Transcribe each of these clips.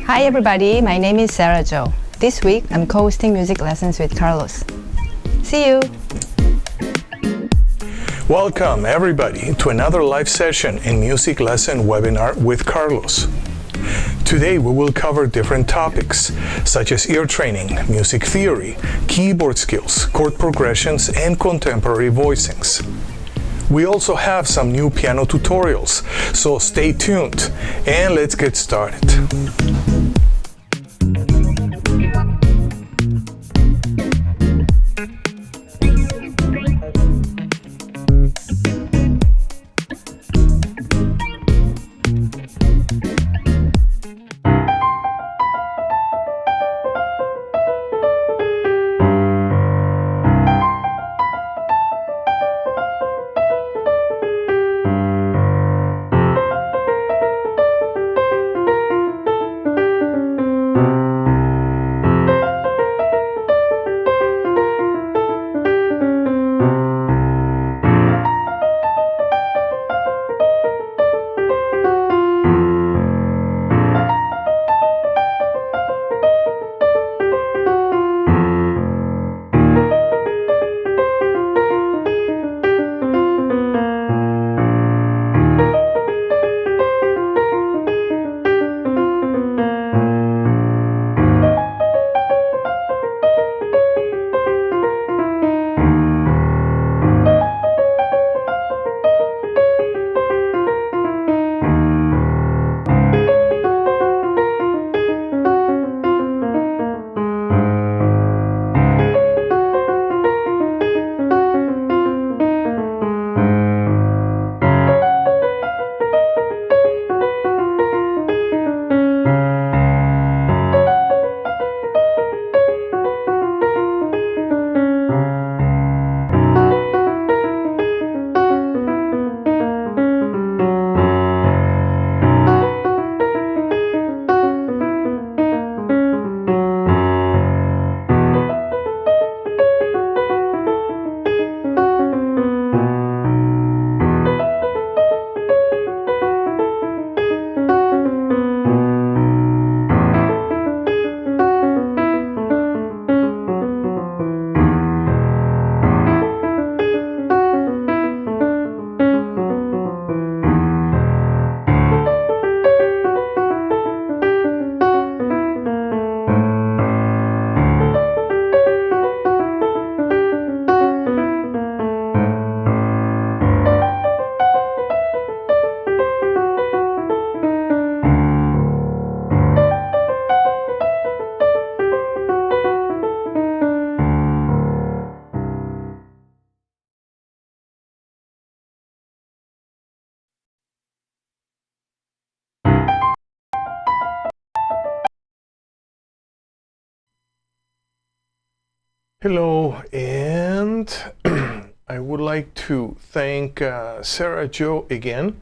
Hi everybody, my name is Sera Jo. This week I'm co-hosting music lessons with Carlos. See you! Welcome everybody to another live session and music lesson webinar with Carlos. Today we will cover different topics such as ear training, music theory, keyboard skills, chord progressions, and contemporary voicings. We also have some new piano tutorials, so stay tuned and let's get started. Hello, and I would like to thank Sera Jo again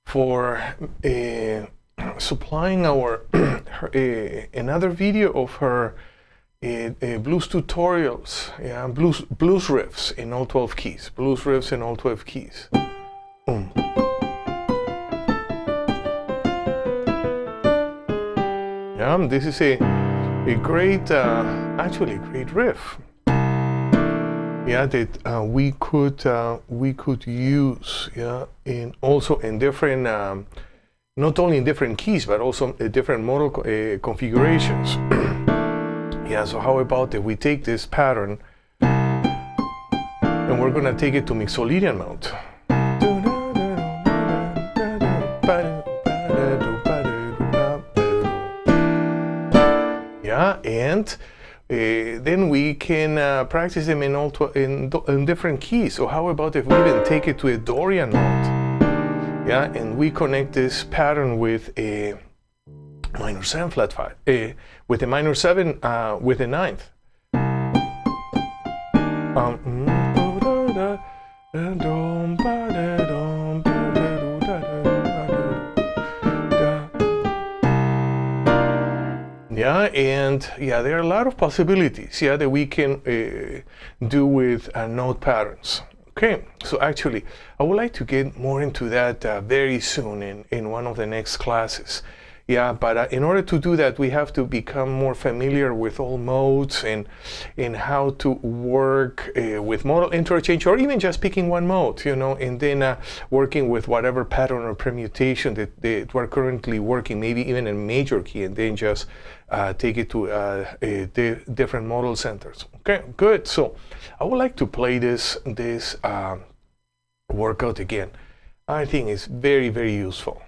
for supplying our another video of her blues tutorials, blues riffs in all 12 keys, blues riffs in all 12 keys. Yeah, this is a great, actually a great riff. Yeah, that we could use, yeah, in also in different, not only in different keys but also in different modal configurations. Yeah, so how about if we take this pattern and we're gonna take it to mixolydian mode. Yeah, and then we can practice them in all in different keys. So how about if we even take it to a Dorian mode? Yeah, and we connect this pattern with a minor 7 flat 5, with a minor 7 with a ninth. Yeah, and yeah, there are a lot of possibilities, yeah, that we can do with note patterns. Okay, so actually, I would like to get more into that very soon in one of the next classes. Yeah, but in order to do that, we have to become more familiar with all modes and how to work with modal interchange, or even just picking one mode, you know, and then working with whatever pattern or permutation that we're currently working, maybe even in major key, and then just take it to different modal centers. Okay, good. So I would like to play this workout again. I think it's very, very useful.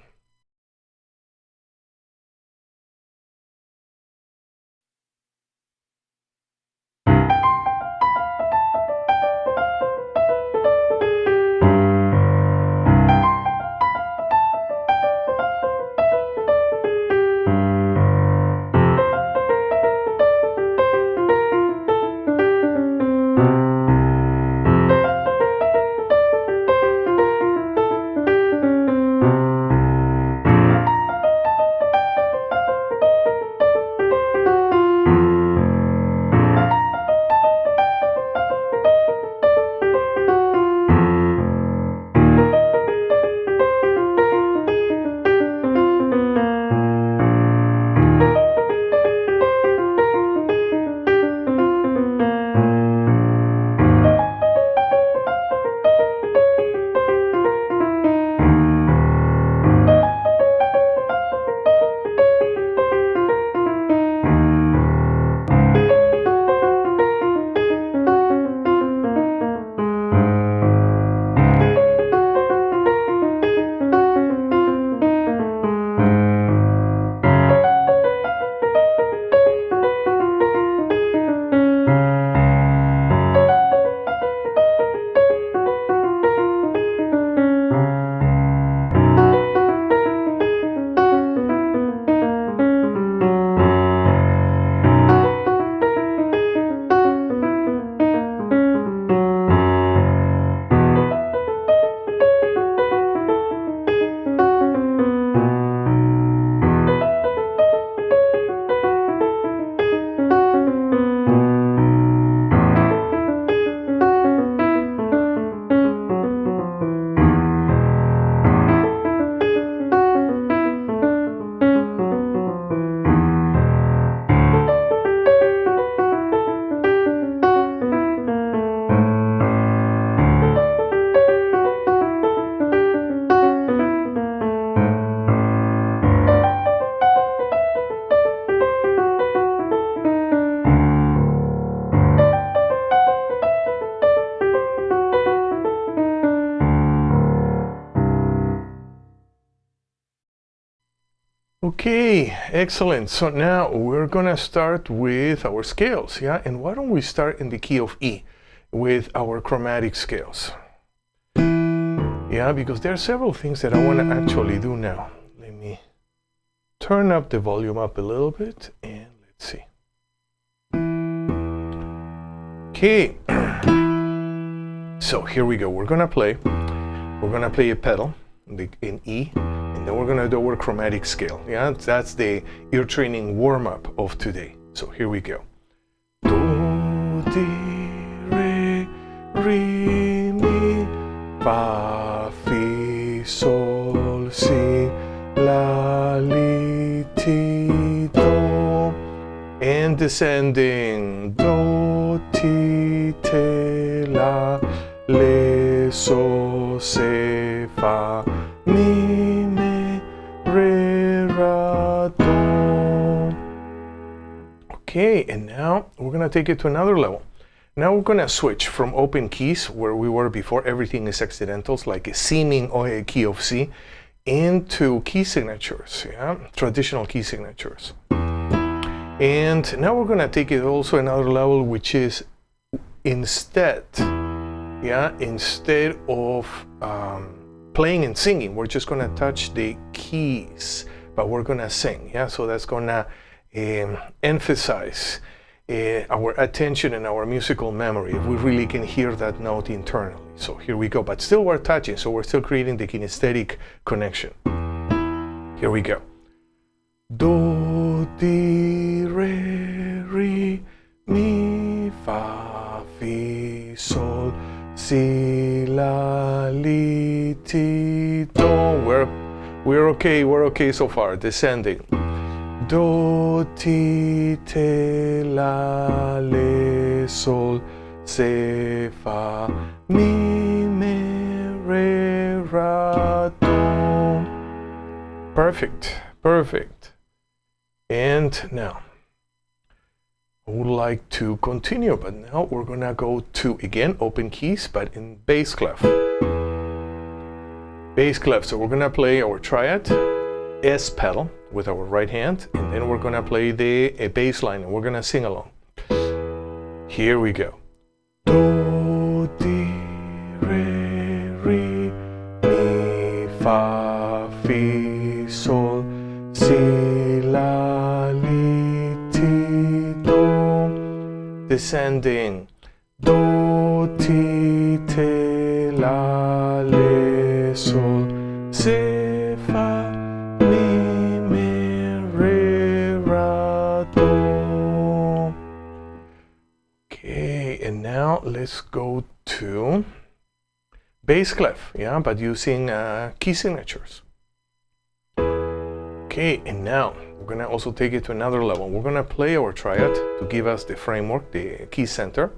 Okay, excellent. So now we're gonna start with our scales, yeah? And why don't we start in the key of E with our chromatic scales? Yeah, because there are several things that I wanna actually do now. Let me turn up the volume up a little bit and let's see. Okay, so here we go. We're gonna play a pedal in E, and then we're gonna do our chromatic scale. Yeah, that's the ear training warm-up of today. So here we go. Do, di, re, mi, fa, fi, sol, si, la, li, ti, do, and descending. Do, ti, te, la, le, so, se, fa, mi, me, re, ra, do. Okay, and now we're gonna take it to another level. Now we're gonna switch from open keys, where we were before, everything is accidentals, like a seeming key of C, into key signatures, yeah, traditional key signatures. And now we're gonna take it also another level, which is instead of playing and singing, we're just gonna touch the keys, but we're gonna sing, yeah? So that's gonna emphasize our attention and our musical memory, if we really can hear that note internally. So here we go, but still we're touching, so we're still creating the kinesthetic connection. Here we go. Do, di, re, mi, fa, fi, sol, si, la, li, ti, do. We're okay so far. Descending. Do, ti, te, la, le, sol, se, fa, mi, me, re, ra, do. Perfect. And now, I would like to continue, but now we're gonna go to, again, open keys, but in bass clef. So we're gonna play our triad, S pedal with our right hand, and then we're gonna play a bass line, and we're gonna sing along. Here we go. Do, di, re, re, mi, fa, fi, sol, si, la, li, ti, do. Descending. Do, ti, te, la, le, sol, se, fa, mi, me, re, ra, do. Okay, and now let's go to bass clef, yeah, but using key signatures. Okay, and now we're gonna also take it to another level. We're gonna play our triad to give us the framework, the key center,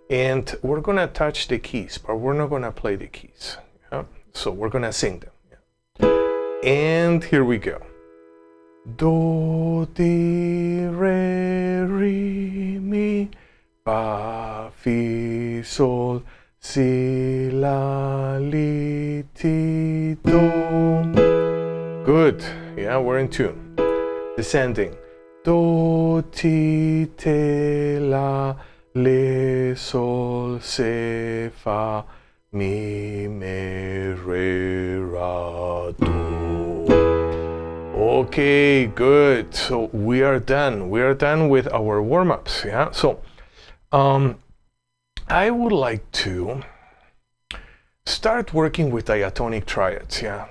and we're gonna touch the keys, but we're not gonna play the keys. Yeah? So we're gonna sing them. Yeah? And here we go. Do, di, re, re, mi, fa, fi, sol, si, la, li, ti, do. Good. Yeah, we're in tune. Descending. Do, ti, te, la, le, sol, se, fa, mi, me, re, ra, do. Okay, good. So we are done. We are done with our warm-ups. Yeah. So, I would like to start working with diatonic triads. Yeah.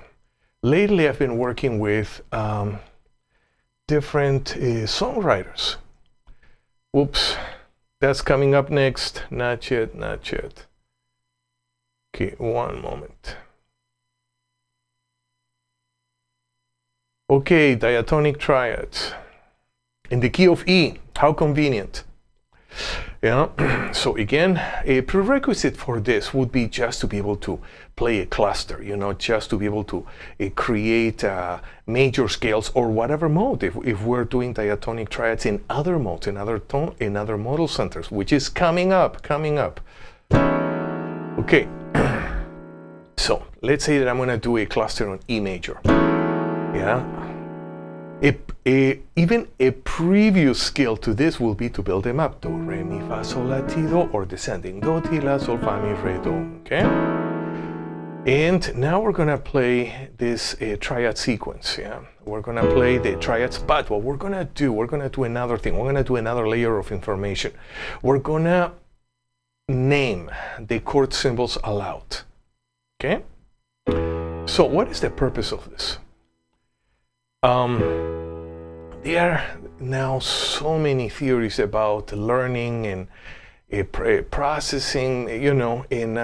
Lately, I've been working with different songwriters. Oops, that's coming up next. Not yet. Okay, one moment. Okay, diatonic triads. In the key of E, how convenient. Yeah. So again, a prerequisite for this would be just to be able to play a cluster, you know, just to be able to create major scales or whatever mode. If we're doing diatonic triads in other modes, in other modal centers, which is coming up. Okay. So let's say that I'm gonna do a cluster on E major. Yeah. Even a previous skill to this will be to build them up. Do, re, mi, fa, sol, la, ti, do, or descending. Do, ti, la, sol, fa, mi, re, do. Okay? And now we're going to play this triad sequence. Yeah? We're going to play the triads, but what we're going to do another thing. We're going to do another layer of information. We're going to name the chord symbols aloud. Okay? So what is the purpose of this? There are now so many theories about learning and processing, you know, and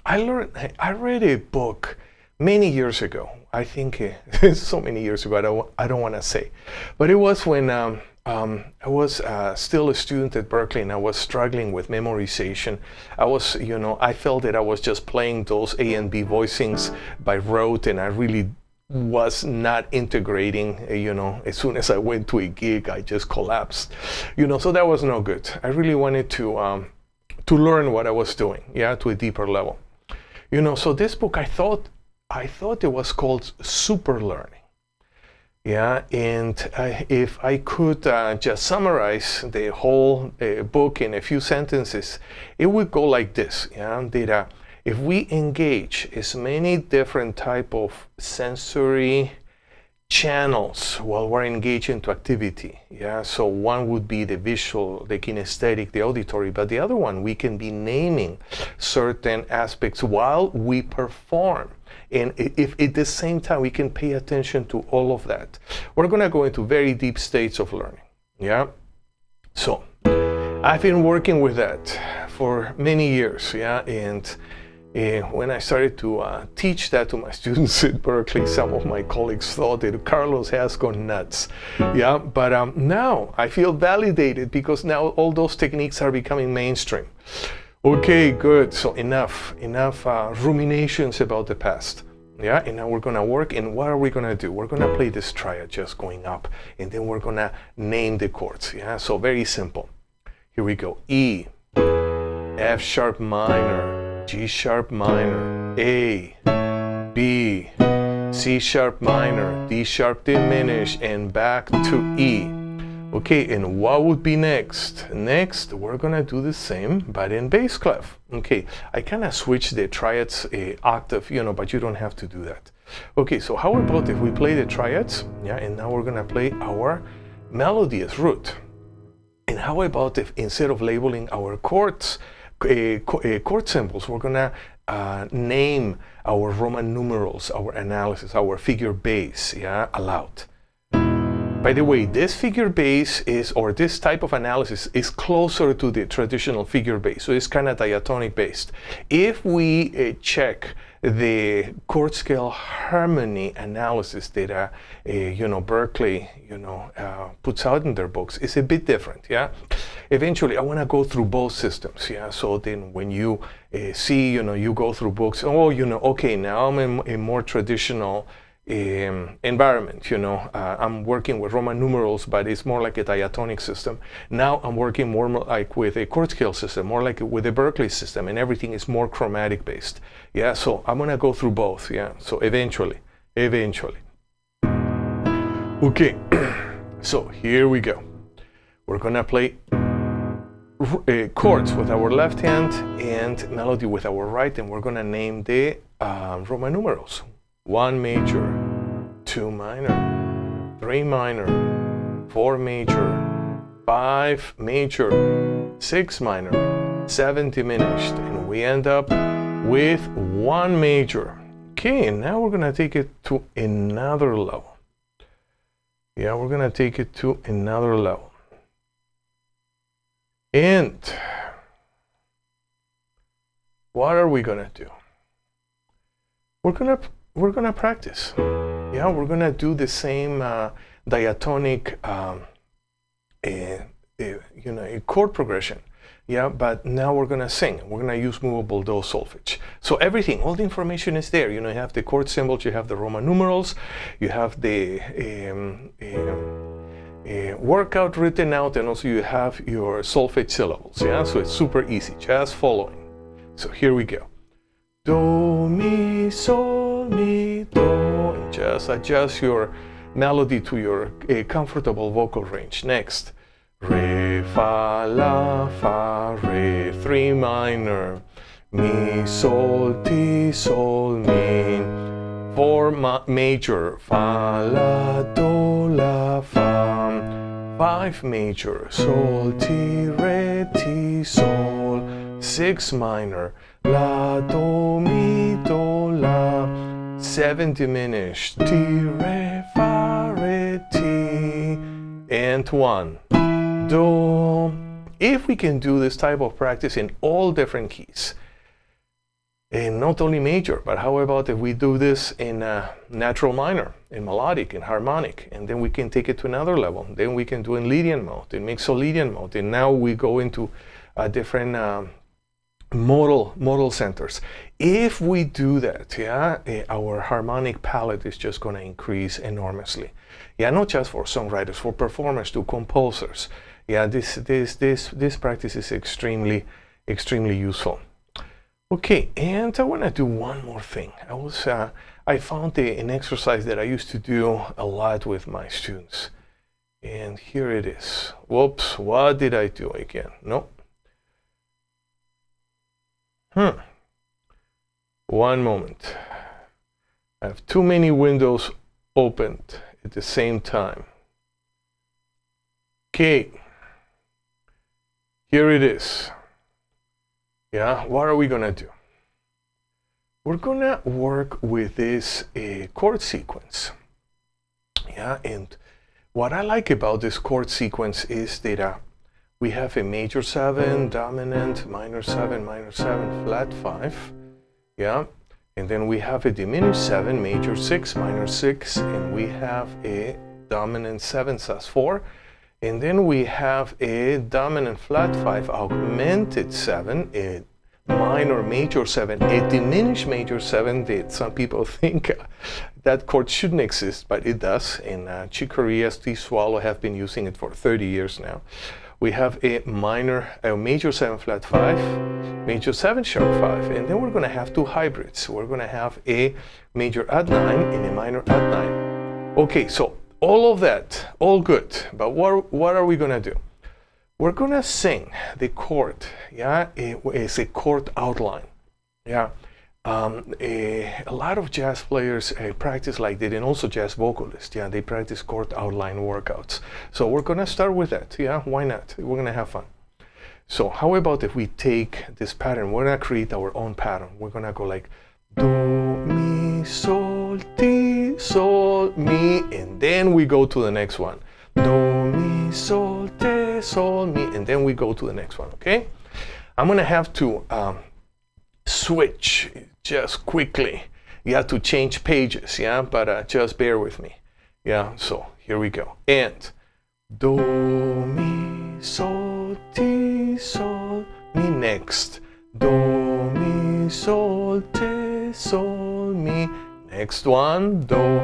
I read a book many years ago. I think so many years ago, I don't want to say. But it was when I was still a student at Berkeley and I was struggling with memorization. I felt that I was just playing those A and B voicings by rote, and I really was not integrating. As soon as I went to a gig, I just collapsed. So that was no good. I really wanted to learn what I was doing, to a deeper level. So this book, I thought it was called Super Learning. And if I could just summarize the whole book in a few sentences, it would go like this. That if we engage as many different type of sensory channels while we're engaged into activity, so one would be the visual, the kinesthetic, the auditory, but the other one, we can be naming certain aspects while we perform. And if at the same time we can pay attention to all of that, we're going to go into very deep states of learning. So I've been working with that for many years, yeah, and when I started to teach that to my students at Berkeley, some of my colleagues thought that Carlos has gone nuts. Yeah, but now I feel validated because now all those techniques are becoming mainstream. Okay, good. So enough ruminations about the past. Yeah, and now we're gonna work. And what are we gonna do? We're gonna play this triad just going up, and then we're gonna name the chords. Yeah, so very simple. Here we go. E, F sharp minor, G sharp minor, A, B, C sharp minor, D sharp diminished, and back to E. Okay, and what would be next? Next, we're gonna do the same, but in bass clef. Okay, I kind of switched the triads octave, but you don't have to do that. Okay, so how about if we play the triads? Yeah, and now we're gonna play our melody as root. And how about if instead of labeling our chords, chord symbols, we're gonna name our Roman numerals, our analysis, our figure bass, yeah, aloud. By the way, this figure bass or this type of analysis is closer to the traditional figure bass, so it's kind of diatonic based. If we check the chord scale harmony analysis that Berkeley puts out in their books, it's a bit different. Yeah, eventually I want to go through both systems. Yeah, so then when you see, you go through books. Oh, okay, now I'm in a more traditional environment. I'm working with Roman numerals, but it's more like a diatonic system. Now I'm working more like with a chord scale system, more like with a Berkeley system, and everything is more chromatic based. Yeah, so I'm gonna go through both. Yeah, so eventually. Okay, so here we go. We're gonna play chords with our left hand and melody with our right, and we're gonna name the Roman numerals. 1 major, 2 minor, 3 minor, 4 major, 5 major, 6 minor, 7 diminished, and we end up with 1 major. Okay, and now we're gonna take it to another level. Yeah, we're gonna take it to another level. And what are we gonna do? We're gonna practice. Yeah, we're gonna do the same diatonic, chord progression. Yeah, but now we're gonna sing. We're gonna use movable do solfege. So everything, all the information is there. You have the chord symbols, you have the Roman numerals, you have the workout written out, and also you have your solfege syllables. Yeah, so it's super easy, just following. So here we go. Do, mi, sol, mi, do. And just adjust your melody to your comfortable vocal range. Next. Re, fa, la, fa, re, 3 minor. Mi, sol, ti, sol, mi. 4 major. Fa, la, do, la, fa. 5 major. Sol, ti, re, ti, sol. 6 minor. La, do, mi, do, la. 7 diminished. Ti, re, fa, re, ti. And 1. Do. If we can do this type of practice in all different keys, and not only major, but how about if we do this in natural minor, in melodic, in harmonic, and then we can take it to another level. Then we can do in Lydian mode, in mixolydian mode, and now we go into different modal centers. If we do that, yeah, our harmonic palette is just going to increase enormously. Yeah, not just for songwriters, for performers, to composers. Yeah, this practice is extremely useful. Okay, and I want to do one more thing. I found an exercise that I used to do a lot with my students, and here it is. Whoops, what did I do again? No. One moment. I have too many windows opened at the same time. Okay. Here it is. Yeah, what are we gonna do? We're gonna work with this chord sequence. Yeah, and what I like about this chord sequence is that we have a major 7, dominant, minor 7, flat 5, yeah, and then we have a diminished 7, major 6, minor 6, and we have a dominant 7sus4, and then we have a dominant flat 5, augmented 7, a minor major 7, a diminished major 7 that some people think that chord shouldn't exist, but it does. And Chick Corea, Steve Swallow have been using it for 30 years now. We have a major 7 flat 5, major 7 sharp 5, and then we're going to have two hybrids. We're going to have a major add 9 and a minor add 9. Okay, so all of that, all good, but what are we going to do? We're going to sing the chord, yeah, it's a chord outline, yeah. A lot of jazz players practice like that, and also jazz vocalists, yeah, they practice chord outline workouts. So we're going to start with that, yeah, why not? We're going to have fun. So how about if we take this pattern, we're going to create our own pattern. We're going to go like do, mi, sol, ti, sol, mi, and then we go to the next one. Do, mi, sol, te, sol, mi, and then we go to the next one, okay? I'm going to have to switch just quickly. You have to change pages, yeah, but just bear with me. Yeah, so here we go. And do, mi, sol, ti, sol, mi, next. Do, mi, sol, te, sol, mi, next one. Do,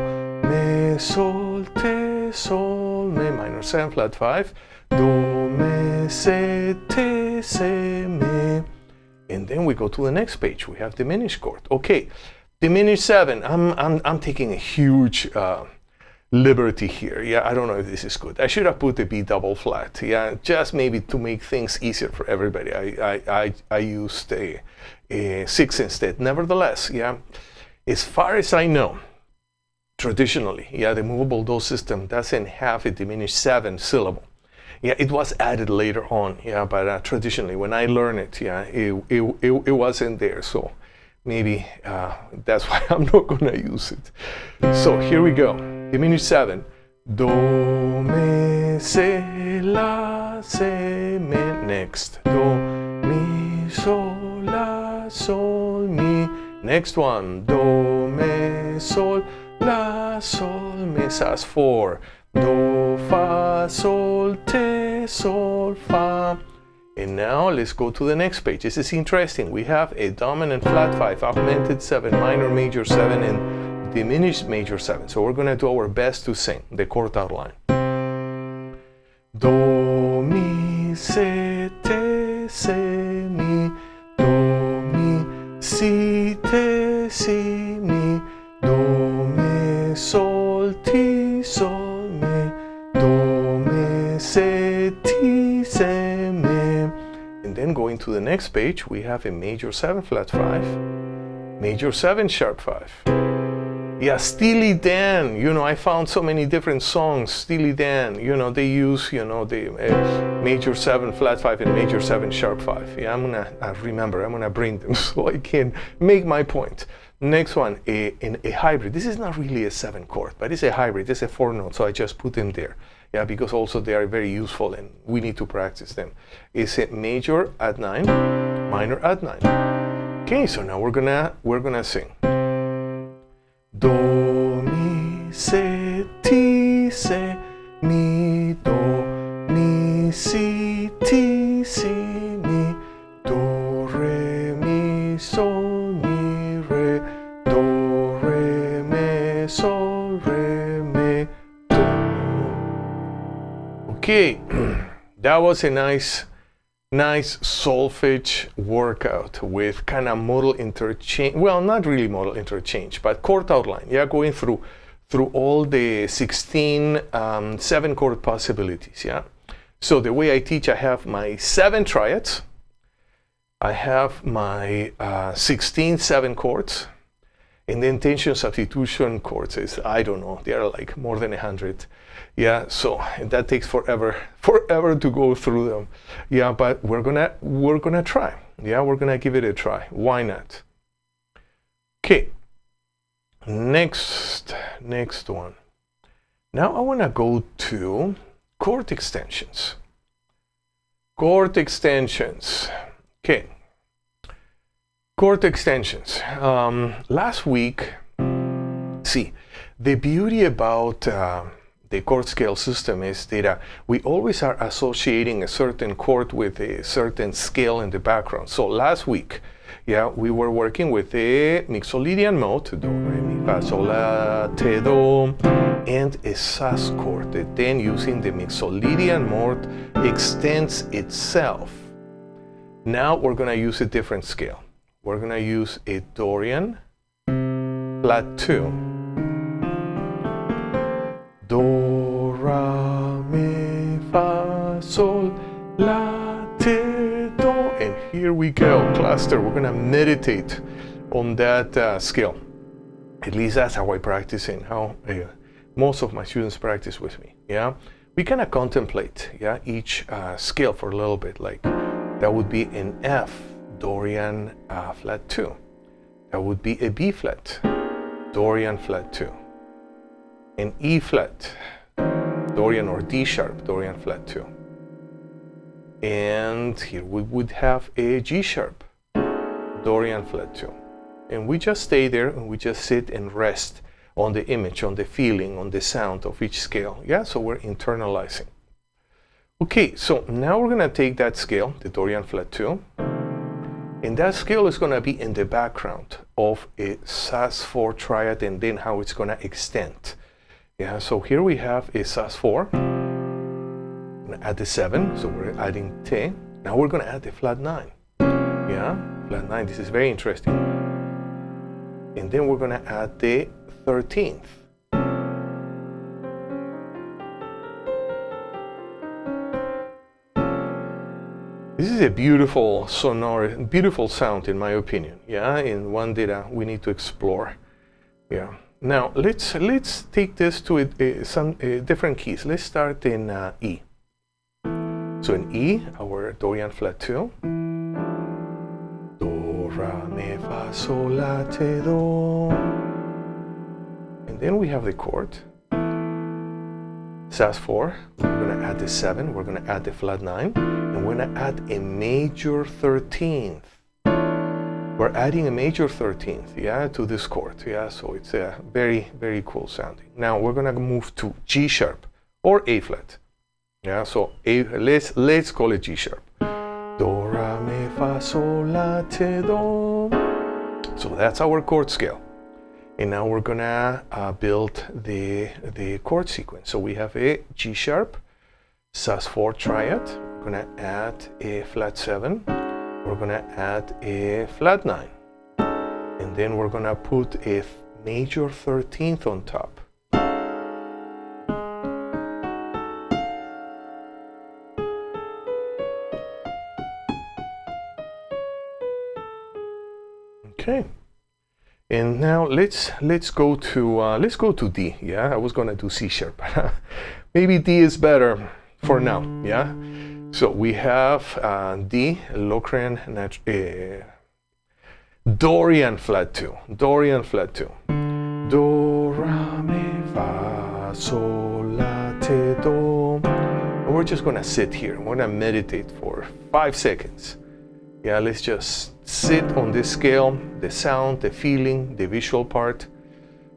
mi, sol, te, sol, mi, minor 7 flat 5. Do, mi, se, te, se, mi. And then we go to the next page. We have diminished chord. Okay, diminished 7. I'm taking a huge liberty here. Yeah, I don't know if this is good. I should have put the B double flat. Yeah, just maybe to make things easier for everybody. I used a 6 instead. Nevertheless, yeah, as far as I know, traditionally, yeah, the movable do system doesn't have a diminished 7 syllable. Yeah, it was added later on, yeah, but traditionally, when I learned it, yeah, it wasn't there, so maybe that's why I'm not gonna use it. So here we go, diminished 7. Do, mi, se, la, se, mi, next. Do, mi, sol, la, sol, mi, next one. Do, mi, sol, la, sol, mi, sus4. Do, fa, sol, te, sol, fa. And now let's go to the next page. This is interesting. We have a dominant flat 5, augmented 7, minor major 7, and diminished major 7. So we're going to do our best to sing the chord outline. Do, mi, se, te, se, mi. Do, mi, si, te, si, mi. Do, mi, sol, ti, sol. Do, mi, se, ti, se, mi. And then going to the next page, we have a major 7 flat 5, major 7 sharp 5. Yeah, Steely Dan, you know, I found so many different songs. Steely Dan, you know, they use, you know, the major 7 flat 5 and major 7 sharp 5. Yeah, I'm gonna bring them so I can make my point. Next one, a hybrid. This is not really a 7 chord, but it's a hybrid. It's a 4 note, so I just put them there. Yeah, because also they are very useful and we need to practice them. It's a major add 9, minor add 9. Okay, so now we're gonna sing. Do, mi, se, ti, se, mi, do, mi, si, ti, si, mi, do, re, mi, sol, mi, re, do, re, mi, sol, re, mi, do. Okay, that was a nice solfege workout with kind of modal interchange. Well, not really modal interchange, but chord outline. Yeah, going through all the 16 7 chord possibilities. Yeah. So the way I teach, I have my 7 triads. I have my 16 7 chords, and the intention substitution chords is, I don't know, they are like more than 100. Yeah, so that takes forever to go through them. Yeah, but we're gonna try. Yeah, we're gonna give it a try. Why not? Okay. Next one. Now I wanna go to chord extensions. Chord extensions. Okay. Chord extensions. Last week, see, the beauty about the chord scale system is that we always are associating a certain chord with a certain scale in the background. So last week, yeah, we were working with a Mixolydian mode, do, re, mi, fa, sol, la, te, do, and a sus chord that then using the Mixolydian mode extends itself. Now we're going to use a different scale. We're going to use a Dorian flat 2. Do, ra, mi, fa, sol, la, te, do. And here we go, cluster. We're going to meditate on that scale. At least that's how I practice and how most of my students practice with me. Yeah, we kind of contemplate, yeah, each scale for a little bit. Like that would be an F Dorian flat 2. That would be a B flat Dorian flat 2. An E flat Dorian or D sharp Dorian flat 2. And here we would have a G sharp Dorian flat 2. And we just stay there and we just sit and rest on the image, on the feeling, on the sound of each scale. Yeah, so we're internalizing. Okay, so now we're gonna take that scale, the Dorian flat 2, and that scale is gonna be in the background of a C7sus4 triad and then how it's gonna extend. Yeah, so here we have a C7sus4. I'm gonna add the 7, so we're adding T. Now we're gonna add the flat 9. Yeah, flat 9, this is very interesting. And then we're gonna add the 13th. This is a beautiful sonor, beautiful sound in my opinion, yeah, and one that we need to explore. Yeah. Now let's take this to some different keys. Let's start in E. So in E, our Dorian flat 2. Do, ra, mi, fa, sol, la, te, do. And then we have the chord. C7sus4. We're going to add the 7. We're going to add the flat 9. And we're going to add a major 13th. We're adding a major 13th, yeah, to this chord, yeah, so it's a very, very cool sounding. Now we're gonna move to G sharp or A flat, yeah, so let's call it G sharp. Do, ra, mi, fa, sol, la, te, do. So that's our chord scale. And now we're gonna build the chord sequence. So we have a G sharp, C7sus4 triad. We're gonna add a flat 7. We're gonna add a flat 9, and then we're gonna put a major 13th on top. Okay, and now let's go to D. Yeah, I was gonna do C sharp. Maybe D is better for now. Yeah. So we have D, Locrian, Dorian flat 2, Dorian flat 2. Do, ra, mi, fa, sol, la, te, do. And we're just gonna sit here. We're gonna meditate for 5 seconds. Yeah, let's just sit on this scale, the sound, the feeling, the visual part.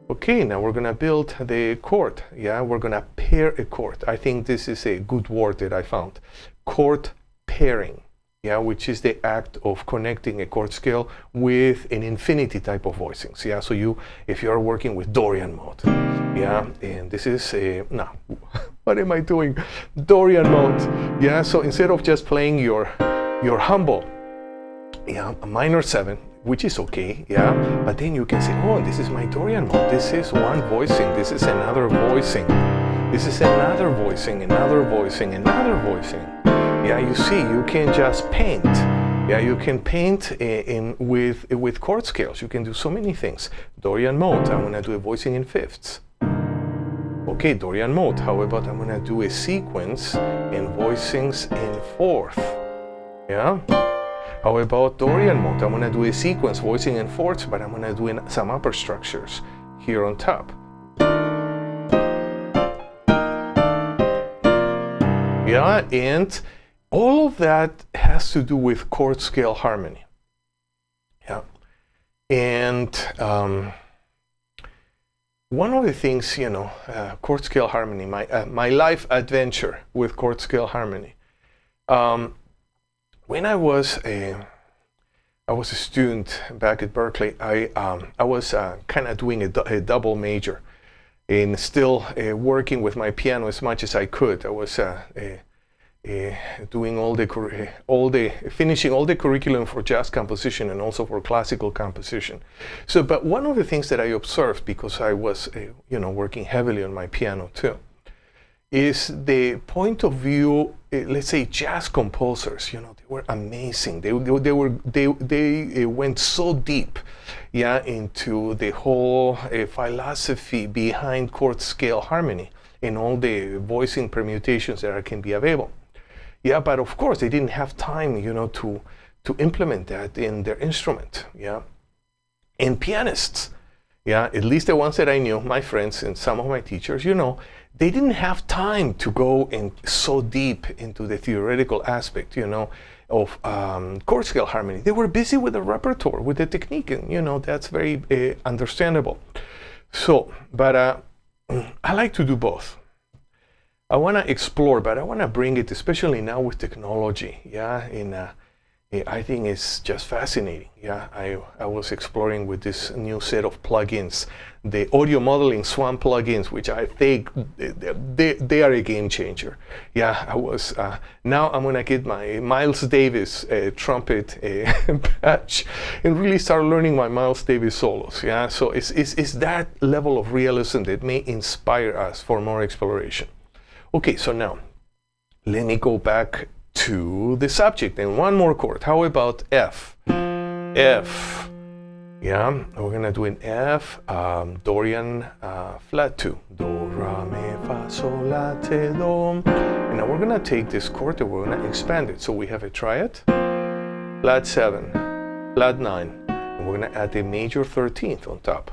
Okay, now we're gonna build the chord. Yeah, we're gonna pair a chord. I think this is a good word that I found. Chord pairing, yeah, which is the act of connecting a chord scale with an infinity type of voicings. Yeah, so if you are working with Dorian mode, yeah, and this is no, what am I doing? Dorian mode, yeah. So instead of just playing your humble, yeah, a minor 7, which is okay, yeah, but then you can say, oh, this is my Dorian mode. This is one voicing. This is another voicing. This is another voicing, another voicing, another voicing. Yeah, you see, you can just paint. Yeah, you can paint with chord scales. You can do so many things. Dorian mode, I'm gonna do a voicing in fifths. Okay, Dorian mode, how about I'm gonna do a sequence in voicings in fourth? Yeah. How about Dorian mode? I'm gonna do a sequence voicing in fourths, but I'm gonna do some upper structures here on top. Yeah, and all of that has to do with chord scale harmony. Yeah. And one of the things, chord scale harmony, my life adventure with chord scale harmony. When I was a student back at Berkeley, I was kind of doing a double major and still working with my piano as much as I could. I was doing finishing all the curriculum for jazz composition and also for classical composition. So, but one of the things that I observed, because I was, working heavily on my piano too, is the point of view. Let's say jazz composers, they were amazing. They went so deep, into the whole philosophy behind chord scale harmony and all the voicing permutations that can be available. Yeah, but of course they didn't have time, to implement that in their instrument. Yeah, and pianists, at least the ones that I knew, my friends and some of my teachers, they didn't have time to go in so deep into the theoretical aspect, of chord scale harmony. They were busy with the repertoire, with the technique, and that's very understandable. So, but I like to do both. I want to explore, but I want to bring it, especially now with technology. I think it's just fascinating. I was exploring with this new set of plugins, the audio modeling Swan plugins, which I think they are a game changer. I was now I'm gonna get my Miles Davis trumpet patch and really start learning my Miles Davis solos. So it's that level of realism that may inspire us for more exploration. Okay, so now let me go back to the subject and one more chord. How about F? F. We're gonna do an F, Dorian flat 2. Do, ra, mi, fa, sol, la, te, do. And now we're gonna take this chord and we're gonna expand it. So we have a triad, flat 7, flat 9, and we're gonna add a major 13th on top.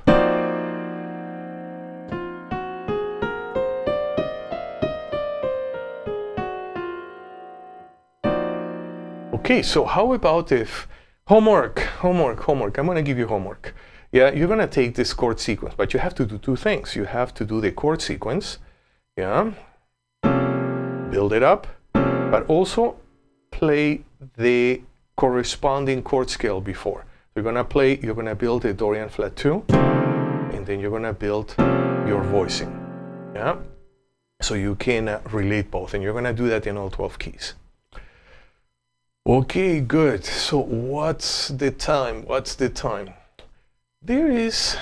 Okay, so how about if homework. I'm going to give you homework. You're going to take this chord sequence, but you have to do two things. You have to do the chord sequence, build it up, but also play the corresponding chord scale before. You're going to build a Dorian flat 2, and then you're going to build your voicing. So you can relate both, and you're going to do that in all 12 keys. Okay, good. So what's the time? There is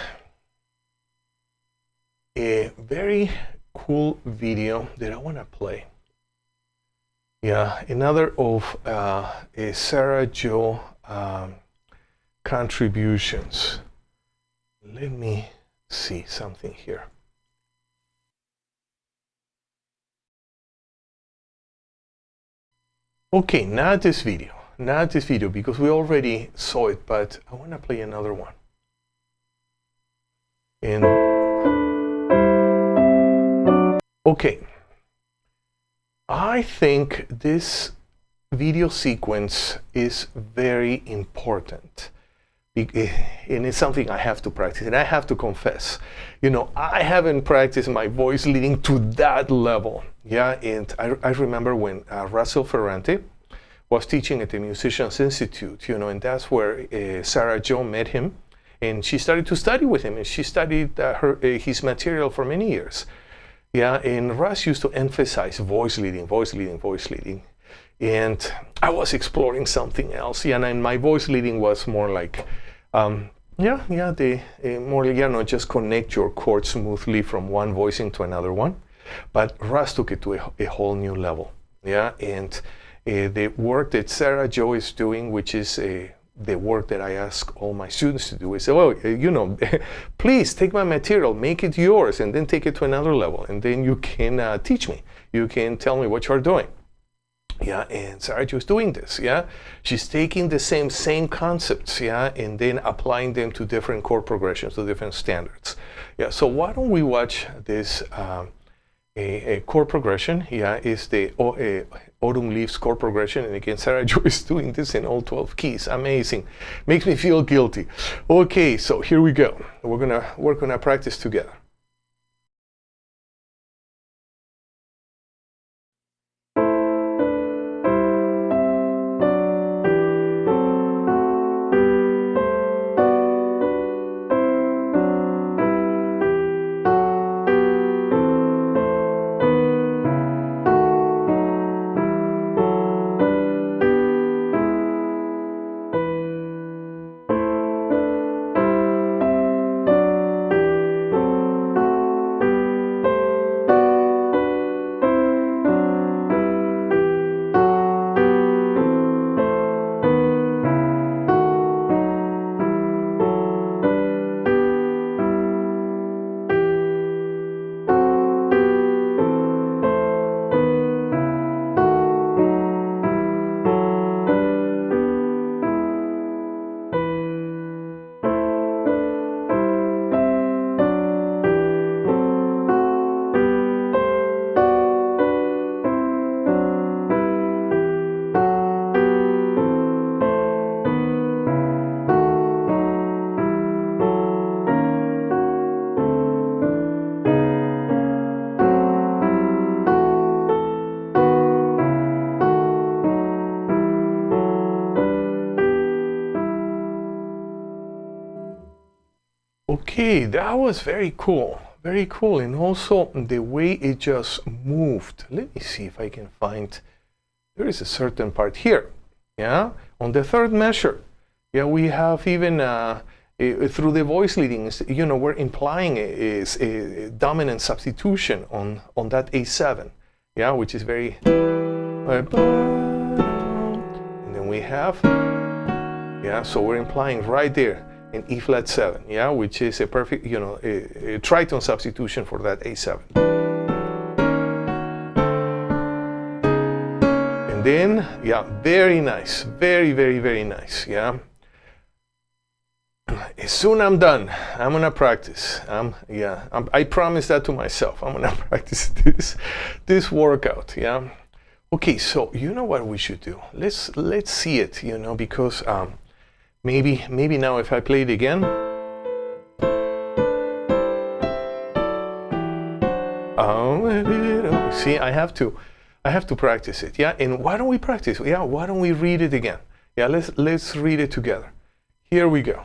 a very cool video that I want to play. Another of a Sera Jo contributions. Let me see something here. Okay, not this video because we already saw it, but I want to play another one. And okay, I think this video sequence is very important. And it's something I have to practice, and I have to confess, I haven't practiced my voice leading to that level. And I remember when Russell Ferrante was teaching at the Musicianship Institute, and that's where Sera Jo met him, and she started to study with him, and she studied his material for many years. And Russ used to emphasize voice leading. And I was exploring something else, and my voice leading was more like, just connect your chords smoothly from one voicing to another one. But Russ took it to a whole new level, and the work that Sera Jo is doing, which is the work that I ask all my students to do, is, please take my material, make it yours, and then take it to another level, and then you can teach me. You can tell me what you're doing. And Sera Jo is doing this. She's taking the same concepts, and then applying them to different chord progressions, to different standards. So why don't we watch this a chord progression? Is the Autumn Leaves chord progression, and again, Sera Jo is doing this in all 12 keys. Amazing. Makes me feel guilty. Okay, so here we go. We're gonna practice together. Okay, that was very cool, and also the way it just moved. Let me see if I can find, there is a certain part here, yeah, on the third measure. Yeah, we have even through the voice leadings, you know, we're implying a dominant substitution on that A7, yeah, which is very, and then we have, yeah, so we're implying right there in E flat 7, yeah, which is a perfect, you know, a tritone substitution for that A7. And then, yeah, very nice, very nice, yeah. As soon as I'm done, I'm gonna practice. I promise that to myself. I'm gonna practice this workout, yeah. Okay, so you know what we should do? Let's see it, you know, because maybe now if I play it again. Oh, see, I have to practice it, yeah. And why don't we practice? Yeah, why don't we read it again? Yeah, let's read it together. Here we go.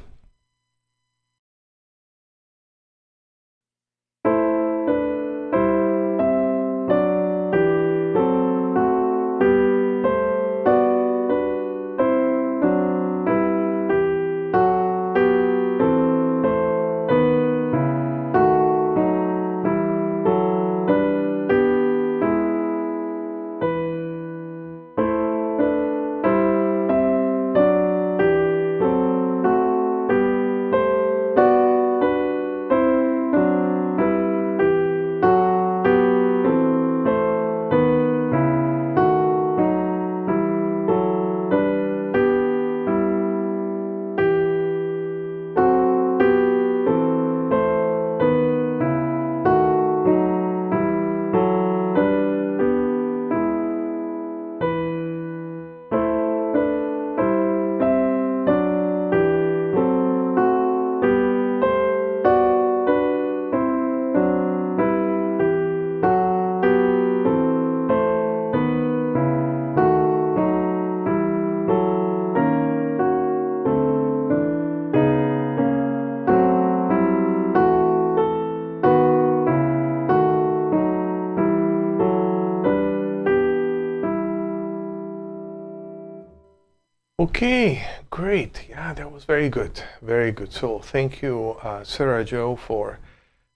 Okay, great. Yeah, that was very good. Very good. So thank you, Sera Jo, for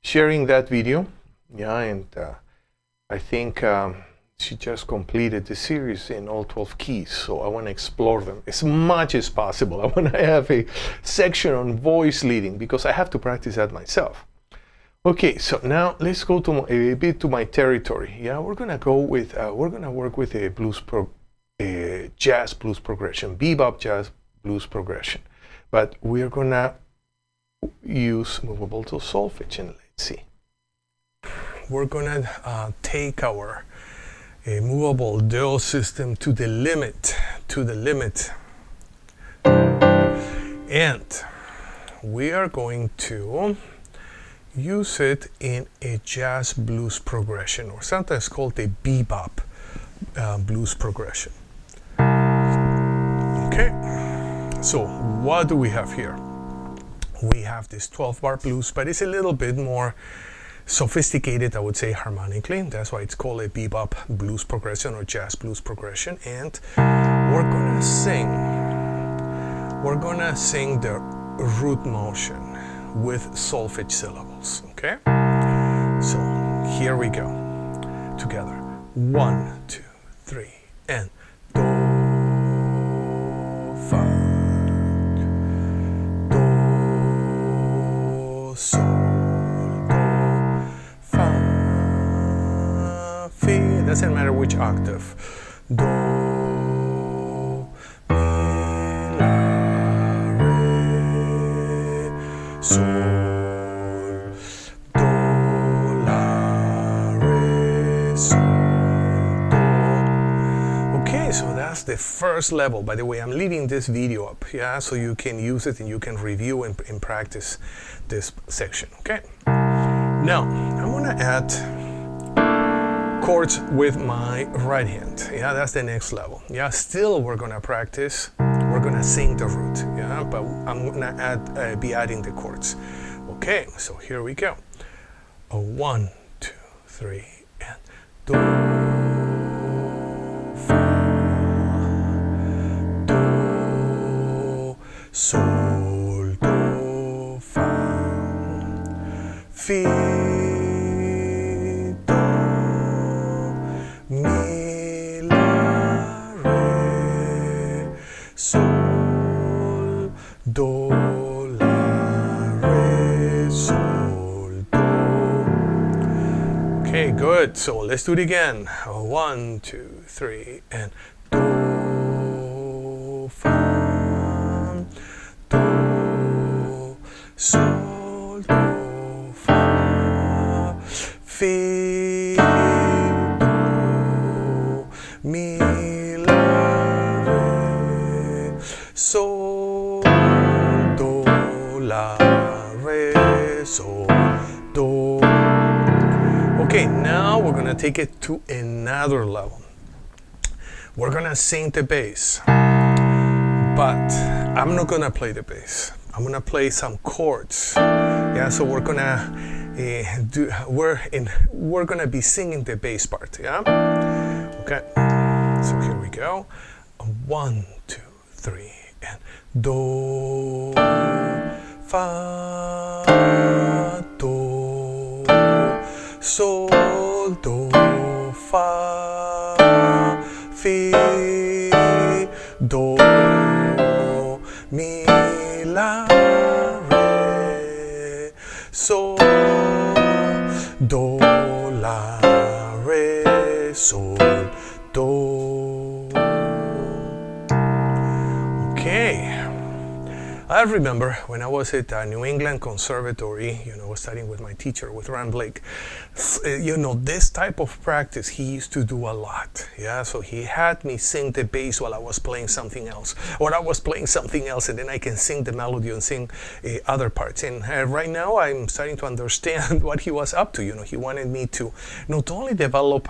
sharing that video. Yeah, and I think she just completed the series in all 12 keys. So I want to explore them as much as possible. I want to have a section on voice leading because I have to practice that myself. Okay, so now let's go to a bit to my territory. Yeah, we're gonna go with we're gonna work with a jazz blues progression, bebop jazz blues progression, but we're gonna use movable to solfege. And let's see. We're gonna take our a movable dual system to the limit, and we are going to use it in a jazz blues progression, or sometimes called a bebop blues progression. Okay, so what do we have here? We have this 12-bar blues, but it's a little bit more sophisticated, I would say, harmonically. That's why it's called a bebop blues progression or jazz blues progression. And we're gonna sing the root motion with solfege syllables. Okay, so here we go together. 1, 2, 3, and do, fa, do, sol, do, fa, fi. It doesn't matter which octave. Do, mi, la, re, sol. The first level. By the way, I'm leaving this video up, yeah, so you can use it and you can review and practice this section. Okay, now I'm gonna add chords with my right hand. Yeah, that's the next level. Yeah, still we're gonna practice, we're gonna sing the root, yeah, but I'm gonna be adding the chords. Okay, so here we go. 1, 2, 3, and do, fa, sol, do, fa, fi, do, mi, la, re, sol, do, la, re, sol, do. Okay, good. So let's do it again. 1, 2, 3, and do, fa, do, sol, do, fa, fi, do, mi, la, re, sol, do, la, re, sol, do. Okay, now we're gonna take it to another level. We're gonna sing the bass, but I'm not gonna play the bass. I'm gonna play some chords. Yeah, so we're gonna we're gonna be singing the bass part. Yeah. Okay. So here we go. 1, 2, 3, and do, fa, do, sol, do, fa, fi, do, mi, la, re, sol, do, la, re, sol, do. Okay. I remember when I was at New England Conservatory, studying with my teacher, with Ron Blake, this type of practice he used to do a lot. Yeah, so he had me sing the bass while I was playing something else, or I was playing something else, and then I can sing the melody and sing other parts. And right now I'm starting to understand what he was up to. He wanted me to not only develop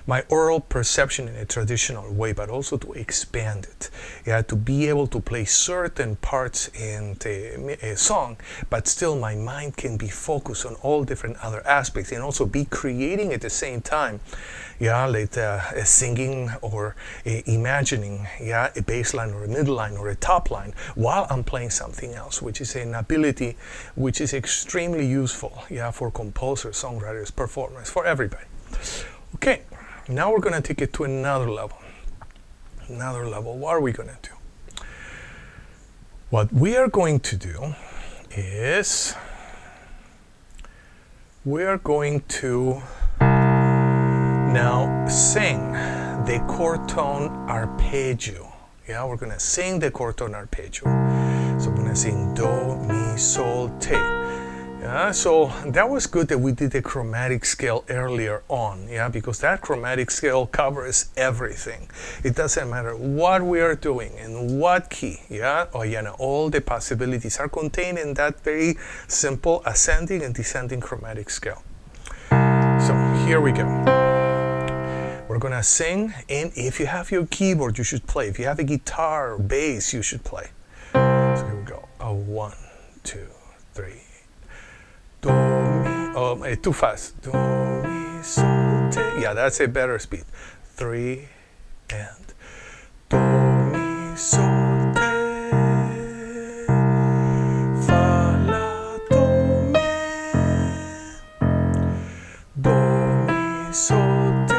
my oral perception in a traditional way, but also to expand it. Yeah, to be able to play certain parts in a song, but still my mind can be focused on all different other aspects and also be creating at the same time. Yeah, like singing or imagining, yeah, a bass line or a middle line or a top line while I'm playing something else, which is an ability which is extremely useful, yeah, for composers, songwriters, performers, for everybody. Okay. Now we're going to take it to another level. Another level. What are we going to do? What we are going to do is we are going to now sing the chord tone arpeggio. Yeah, we're going to sing the chord tone arpeggio. So I'm going to sing do, mi, sol, te. Yeah, so that was good that we did the chromatic scale earlier on, yeah, because that chromatic scale covers everything. It doesn't matter what we are doing and what key, yeah, or you know, all the possibilities are contained in that very simple ascending and descending chromatic scale. So here we go. We're gonna sing, and if you have your keyboard, you should play. If you have a guitar or bass, you should play. So here we go. 1, 2, 3. Do, mi, oh, too fast. Do, mi, sol, te. Yeah, that's a better speed. 3 and do, mi, sol, te. Fa, la, do, mi. Do, mi, sol, te.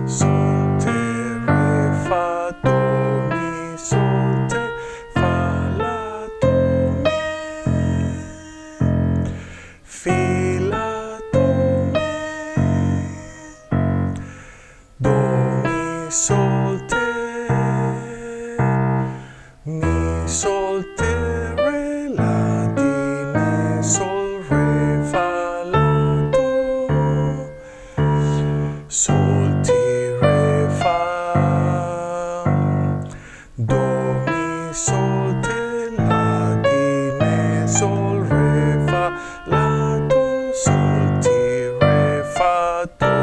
Sol, te, re, fa, do, mi, sol, te. Fa, la, do, mi. Fi, la, do, mi. Do, mi, sol, te. Mi, sol, te, re, la, di, mi, sol, re, fa, la, do. Sol, ti, re, fa. Do, mi, sol, te, la, di, mi, sol, re, fa, la, do. Sol, ti, re, fa, do.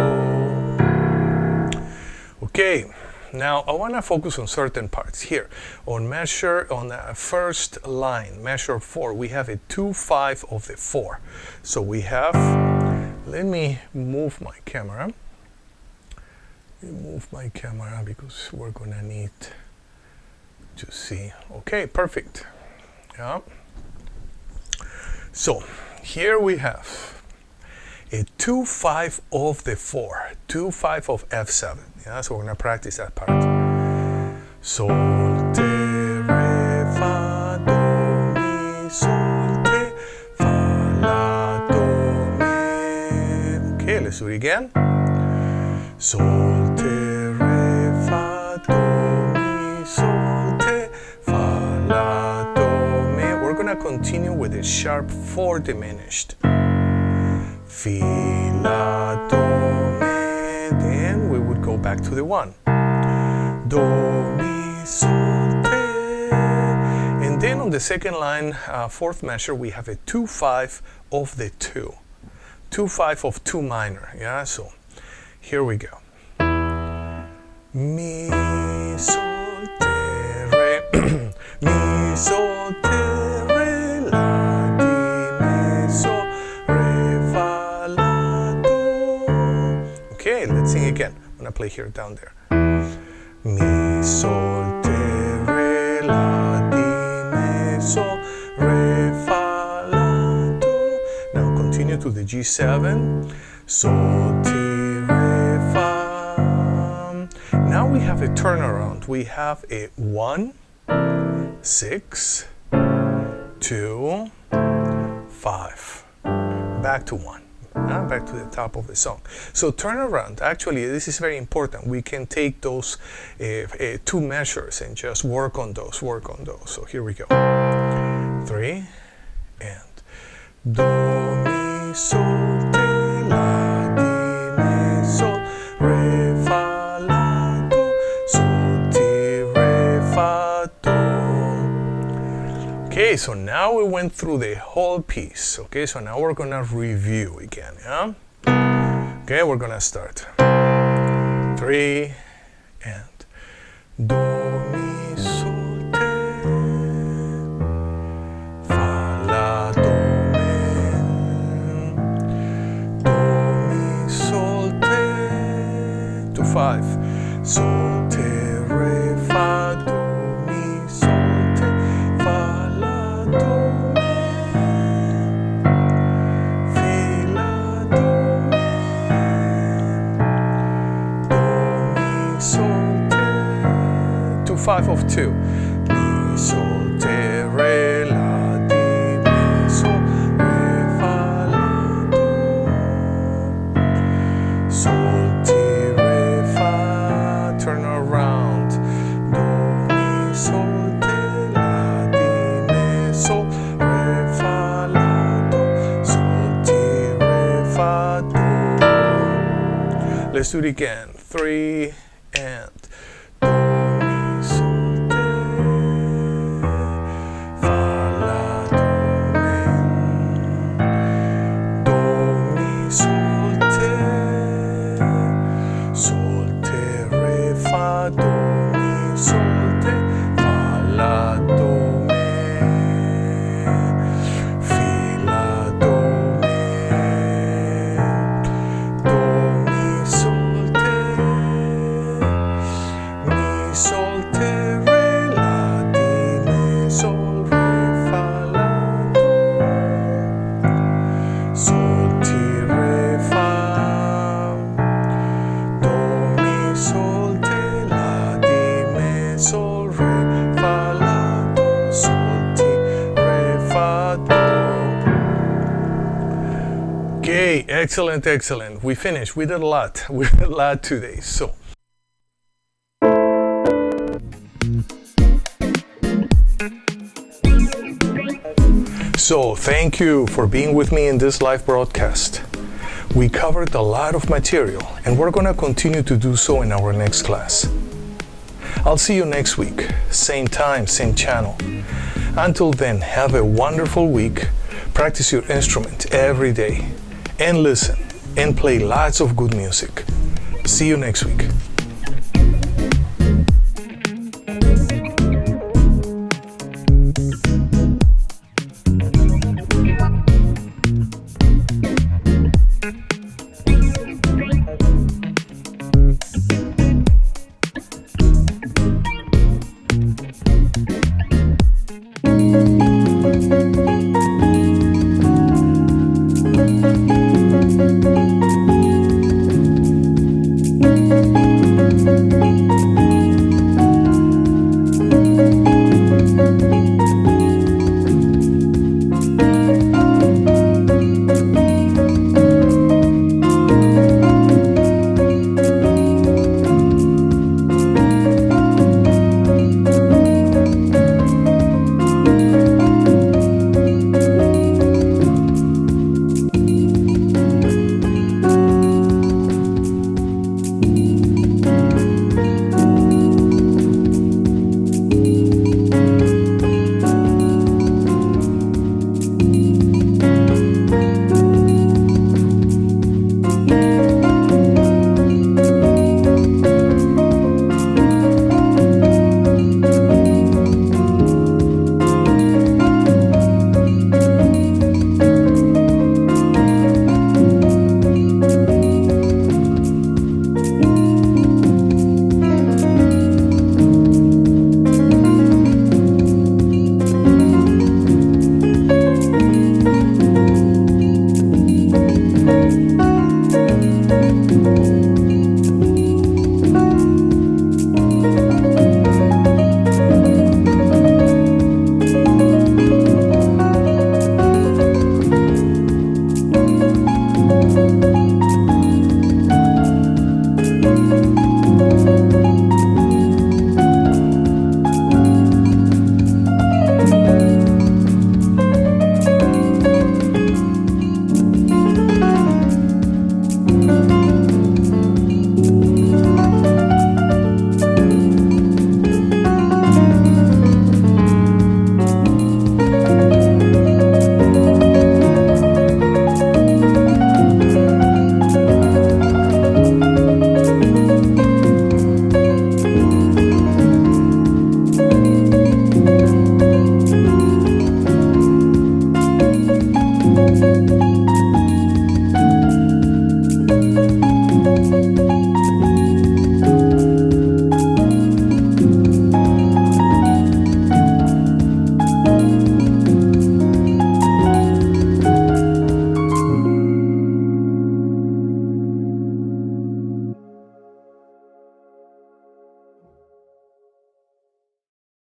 Okay, now I want to focus on certain parts here. On the first line, measure 4, we have a 2/5 of the 4. So we have, let me move my camera. Move my camera because we're gonna need to see. Okay, perfect. Yeah. So here we have a 2/5 of the 4, 2/5 of F7. Yeah, so we're gonna practice that part. Sol, te, re, fa, do, mi, sol, te, fa, la, do, mi. Okay, let's do it again. Sol, te, re, fa, do, mi, sol, te, fa, la, do, mi. We're gonna continue with the sharp 4 diminished. Fi, la, do, mi. Then we would go back to the 1. Do, mi, sol, te. And then on the second line, 4th measure, we have a 2/5 of the 2. 2/5 of 2 minor. Yeah, so here we go. Mi, sol, te, re. Mi, sol, te, re, la, di, mi, sol, re, fa, la, do. Okay, let's sing again. I'm gonna play here down there. Mi, sol, te, re, la, di, mi, sol, re, fa, la, do. Now continue to the G7. Sol, ti, re, fa. Now we have a turnaround. We have a 1, 6, 2, 5. Back to 1. Back to the top of the song. So turnaround, actually, this is very important. We can take those 2 measures and just work on those. So here we go. 3 and do, mi, sol, te, la, di, mi, sol, re, fa, la, do, sol, ti, re, fa, do. Okay, so now we went through the whole piece. Okay, so now we're gonna review again, yeah? Okay, we're gonna start. 3 and do, mi, sol, te, fa, la, do, mi, do, mi, sol, te, 2/5, sol, te, re, fa, do, mi, sol, te, fa, la, do, mi, fi, la, do, mi, do, mi, sol, te, 2/5 of 2, mi, sol, te, re, la, di, mi, sol, re, fa, la, do, sol, ti, re, fa, turn around, do, mi, sol, te, la, di, mi, sol, re, Let's do it again. 3 and do, mi, sol, te, fa, la, do, mi, sol, te, re, fa, do, mi, sol, te, fa, la, do, Okay, excellent, excellent. We finished. We did a lot. We did a lot today. So thank you for being with me in this live broadcast. We covered a lot of material, and we're going to continue to do so in our next class. I'll see you next week, same time, same channel. Until then, have a wonderful week. Practice your instrument every day, and listen, and play lots of good music. See you next week.